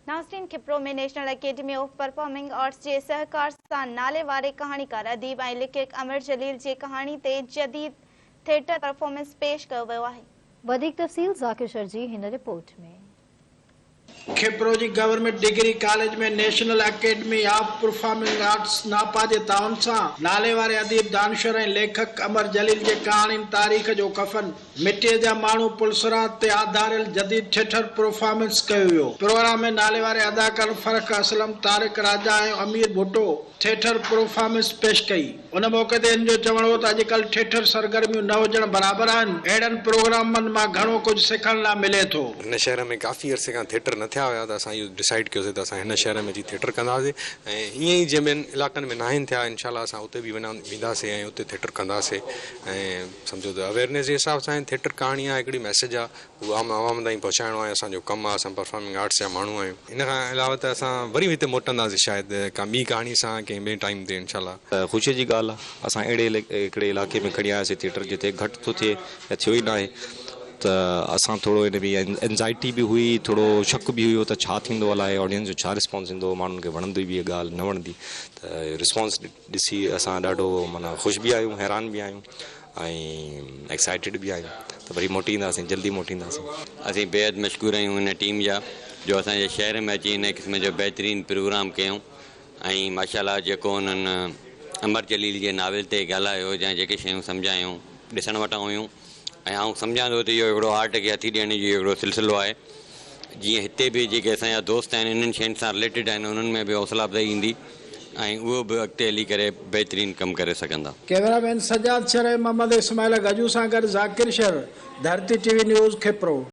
नाज़रीन, खिप्रो में national academy of performing arts जे सहकार सां नाले वारे कहाणीकार अदीब ऐं लेखक अमर जलील जी कहाणी ते जदीद थिएटर परफॉर्मेंस पेश कयो वियो आहे। वधीक तफ़सील ज़ाकिर शर जी हिन रिपोर्ट में। खिप्रो जी गवर्नमेंट डिग्री कॉलेज में national academy of performing arts नापा जे ताउन सां नाले वारे अदीब दानिशर ऐं लेखक अमर जलील जे कहाणी तारीख़ जो कफन मिटीअ जा माण्हू पुलसरात ते आधारियल जदीद थिएटर परफॉर्मेंस कयो वियो। प्रोग्राम में नाले वारे अदाकार फरक असलम, तारिक राजा ऐं अमीर भुट्टो थिएटर परफॉर्मेंस पेश कई। उन मौके ते इन जो चवण हो त अॼुकल्ह थिएटर सरगर्मियूं न हुजण बराबरि आहिनि। अहिड़नि प्रोग्रामनि मां घणो कुझु सिखण लाइ मिले थो। हिन शहर में काफ़ी अरसे खां थिएटर न थिया हुया त असां इहो डिसाइड कयोसीं त असां हिन शहर में अची थिएटर कंदासीं ऐं ईअं ई जंहिं ॿियनि इलाइक़नि में न आहिनि थिया इनशाला असां उते बि वेंदासीं ऐं उते थिएटर कंदासीं ऐं सम्झो त अवेयरनेस जे हिसाब सां थिएटर कहाणी आहे, हिकिड़ी मैसेज आहे, उहा आम ताईं पहुचाइणो आहे। असांजो कमु आहे, असां परफॉर्मिंग आर्ट्स जा माण्हू आहियूं। इन खां अलावा त असां वरी हिते मोटंदासीं शायदि का ॿी कहाणी सां कंहिं ॿिए टाइम ते इनशाला। ख़ुशीअ जी ॻाल्हि आहे, असां अहिड़े हिकिड़े इलाइक़े में खणी आयासीं थिएटर जिते घटि थो थिए या थियो ई न आहे, त असां थोरो हिन में एंज़ाइटी बि हुई, थोरो शक बि हुयो त छा थींदो अलाए, ऑडियंस जो छा रिस्पॉन्स ईंदो, माण्हुनि खे वणंदी बि इहा ॻाल्हि न वणंदी। त रिस्पॉन्स ॾिसी असां ॾाढो माना ख़ुशि बि आहियूं, हैरान बि आहियूं ऐं एक्साइटेड बि आहियूं त वरी मोटी ईंदासीं, जल्दी मोटी ईंदासीं। असीं बेहद मशहूर आहियूं हिन टीम जा जो असांजे शहर में अची हिन क़िस्म जो बहितरीनु प्रोग्राम कयूं ऐं माशाल्लाह जेको उन्हनि अमर जलील जे नाविल ते ॻाल्हायो या जेके शयूं सम्झायूं ॾिसण वटां हुयूं ऐं आउं सम्झां थो त इहो हिकिड़ो आर्ट खे हथी ॾियण जो हिकिड़ो सिलसिलो आहे। जीअं हिते बि जेके असांजा दोस्त आहिनि इन्हनि शयुनि सां रिलेटेड आहिनि, उन्हनि में बि हौसला अफ़ज़ाई ईंदी ऐं उहो बि अॻिते हली करे बहितरीनु कमु करे सघंदा। कैमरामैन सजाद शर, मोहम्मद इस्माइल गजू सां गॾु ज़ाकिर शर, धरती टीवी न्यूज़ खिप्रो।